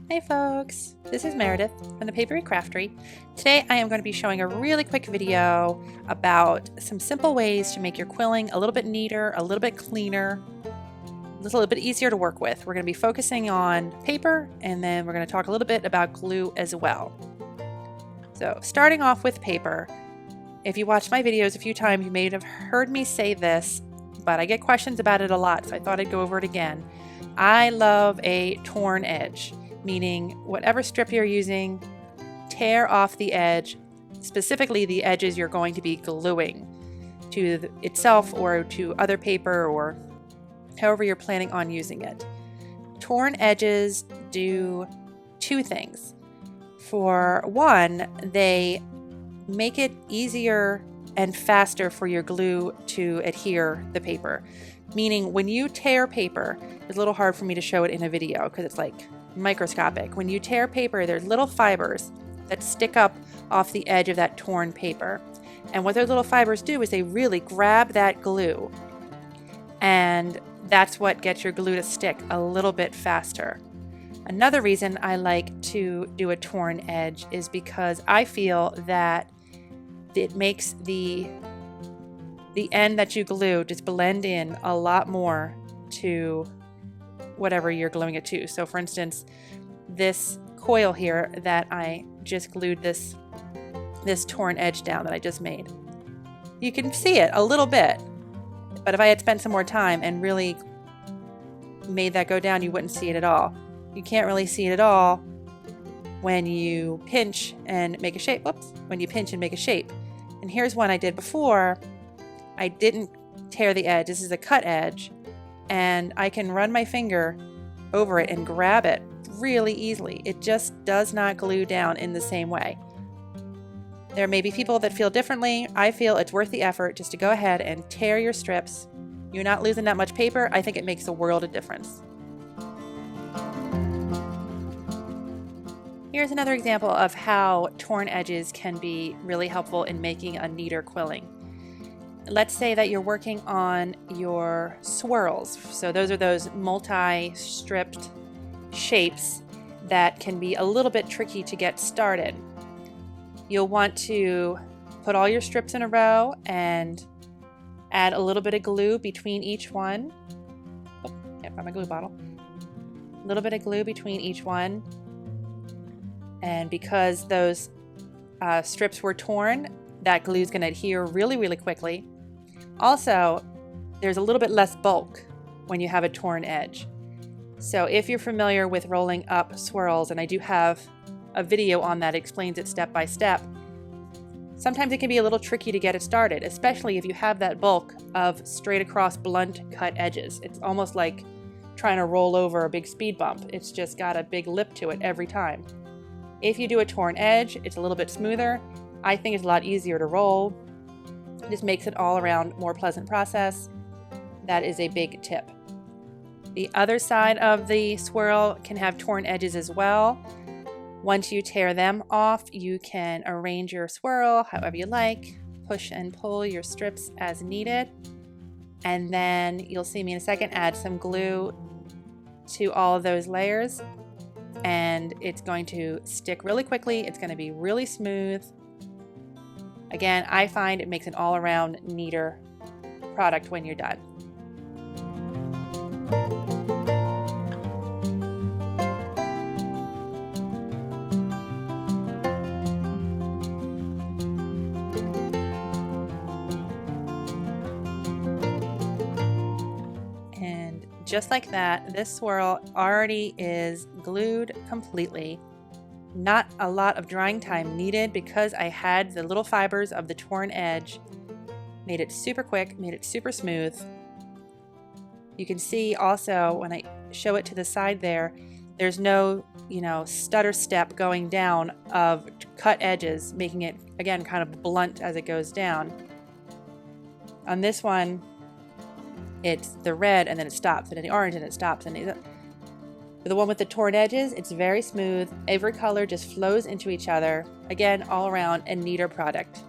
Hey folks, this is Meredith from the Papery Craftery. Today I am going to be showing a really quick video about some simple ways to make your quilling a little bit neater, a little bit cleaner, a little bit easier to work with. We're going to be focusing on paper and then we're going to talk a little bit about glue as well. So starting off with paper, if you watched my videos a few times you may have heard me say this, but I get questions about it a lot, so I thought I'd go over it again. I love a torn edge. Meaning whatever strip you're using, tear off the edge, specifically the edges you're going to be gluing to itself or to other paper or however you're planning on using it. Torn edges do two things. For one, they make it easier and faster for your glue to adhere the paper. Meaning when you tear paper, it's a little hard for me to show it in a video because it's like microscopic. When you tear paper, there's little fibers that stick up off the edge of that torn paper. And what those little fibers do is they really grab that glue. And that's what gets your glue to stick a little bit faster. Another reason I like to do a torn edge is because I feel that it makes the end that you glue just blend in a lot more to whatever you're gluing it to. So for instance, this coil here that I just glued this torn edge down that I just made. You can see it a little bit, but if I had spent some more time and really made that go down, you wouldn't see it at all. You can't really see it at all when you pinch and make a shape. Whoops, when you pinch and make a shape. And here's one I did before. I didn't tear the edge. This is a cut edge. And I can run my finger over it and grab it really easily. It just does not glue down in the same way. There may be people that feel differently. I feel it's worth the effort just to go ahead and tear your strips. You're not losing that much paper. I think it makes a world of difference. Here's another example of how torn edges can be really helpful in making a neater quilling. Let's say that you're working on your swirls. So those are those multi-stripped shapes that can be a little bit tricky to get started. You'll want to put all your strips in a row and add a little bit of glue between each one. Oh, can't find my glue bottle. A little bit of glue between each one. And because those strips were torn, that glue is going to adhere really, really quickly. Also, there's a little bit less bulk when you have a torn edge. So if you're familiar with rolling up swirls, and I do have a video on that explains it step by step, sometimes it can be a little tricky to get it started, especially if you have that bulk of straight across blunt cut edges. It's almost like trying to roll over a big speed bump. It's just got a big lip to it every time. If you do a torn edge, it's a little bit smoother. I think it's a lot easier to roll. It just makes it all around more pleasant process. That is a big tip. The other side of the swirl can have torn edges as well. Once you tear them off, you can arrange your swirl however you like, push and pull your strips as needed, and then you'll see me in a second add some glue to all of those layers, and it's going to stick really quickly. It's going to be really smooth. Again, I find it makes an all-around neater product when you're done. And just like that, this swirl already is glued completely. Not a lot of drying time needed because I had the little fibers of the torn edge. Made it super quick, made it super smooth. You can see also when I show it to the side there, there's no, stutter step going down of cut edges, making it, again, kind of blunt as it goes down. On this one, it's the red and then it stops, and then the orange and it stops, and the one with the torn edges, it's very smooth. Every color just flows into each other. Again, all around a neater product.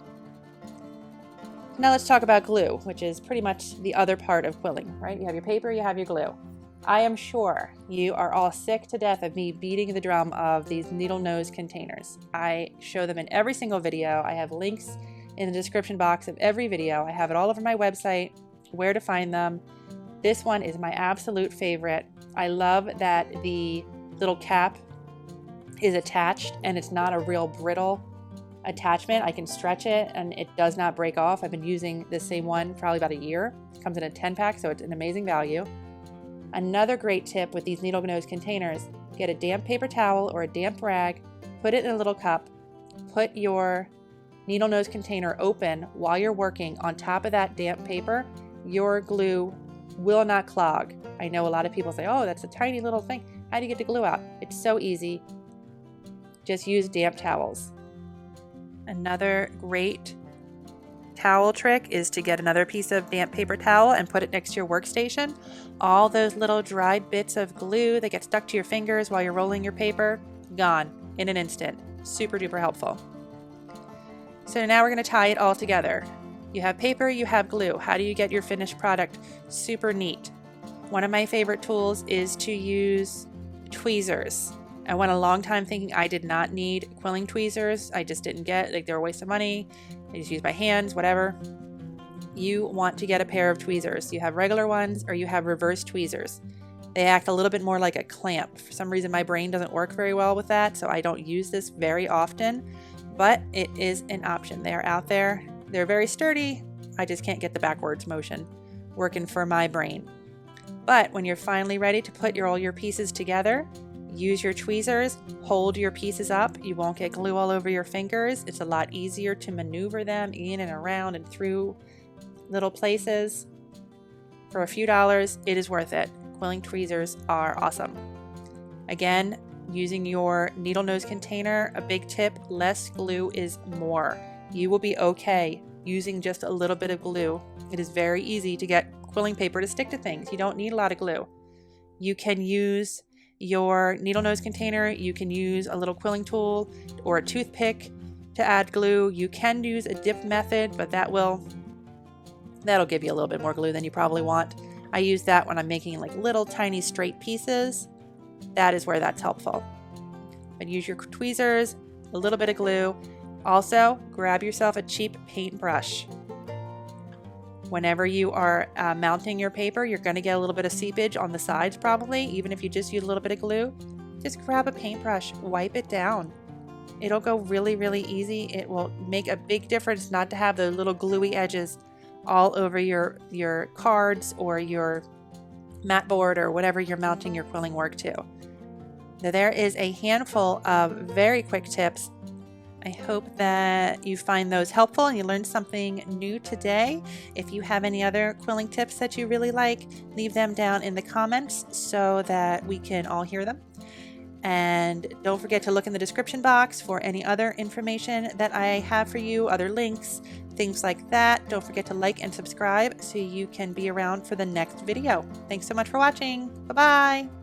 Now let's talk about glue, which is pretty much the other part of quilling, right? You have your paper, you have your glue. I am sure you are all sick to death of me beating the drum of these needle nose containers. I show them in every single video. I have links in the description box of every video. I have it all over my website, where to find them. This one is my absolute favorite. I love that the little cap is attached and it's not a real brittle attachment. I can stretch it and it does not break off. I've been using the same one probably about a year. It comes in a 10-pack, so it's an amazing value. Another great tip with these needle nose containers, get a damp paper towel or a damp rag, put it in a little cup, put your needle nose container open while you're working on top of that damp paper. Your glue will not clog. I know a lot of people say, oh, that's a tiny little thing. How do you get the glue out? It's so easy. Just use damp towels. Another great towel trick is to get another piece of damp paper towel and put it next to your workstation. All those little dried bits of glue that get stuck to your fingers while you're rolling your paper, gone in an instant. Super duper helpful. So now we're going to tie it all together. You have paper, you have glue. How do you get your finished product super neat? One of my favorite tools is to use tweezers. I went a long time thinking I did not need quilling tweezers. I just didn't get, like, they were a waste of money. I just use my hands, whatever. You want to get a pair of tweezers. You have regular ones or you have reverse tweezers. They act a little bit more like a clamp. For some reason, my brain doesn't work very well with that, so I don't use this very often, but it is an option. They are out there. They're very sturdy. I just can't get the backwards motion working for my brain. But when you're finally ready to put all your pieces together, use your tweezers, hold your pieces up. You won't get glue all over your fingers. It's a lot easier to maneuver them in and around and through little places. For a few dollars, it is worth it. Quilling tweezers are awesome. Again, using your needle nose container, a big tip, less glue is more. You will be okay using just a little bit of glue. It is very easy to get quilling paper to stick to things. You don't need a lot of glue. You can use your needle nose container, you can use a little quilling tool or a toothpick to add glue. You can use a dip method, but that'll give you a little bit more glue than you probably want. I use that when I'm making like little tiny straight pieces. That is where that's helpful. But use your tweezers, a little bit of glue. Also, grab yourself a cheap paintbrush. Whenever you are mounting your paper, you're going to get a little bit of seepage on the sides probably, even if you just use a little bit of glue. Just grab a paintbrush, wipe it down. It'll go really, really easy. It will make a big difference not to have the little gluey edges all over your cards or your mat board or whatever you're mounting your quilling work to. Now, there is a handful of very quick tips. I hope that you find those helpful and you learned something new today. If you have any other quilling tips that you really like, leave them down in the comments so that we can all hear them. And don't forget to look in the description box for any other information that I have for you, other links, things like that. Don't forget to like and subscribe so you can be around for the next video. Thanks so much for watching. Bye-bye.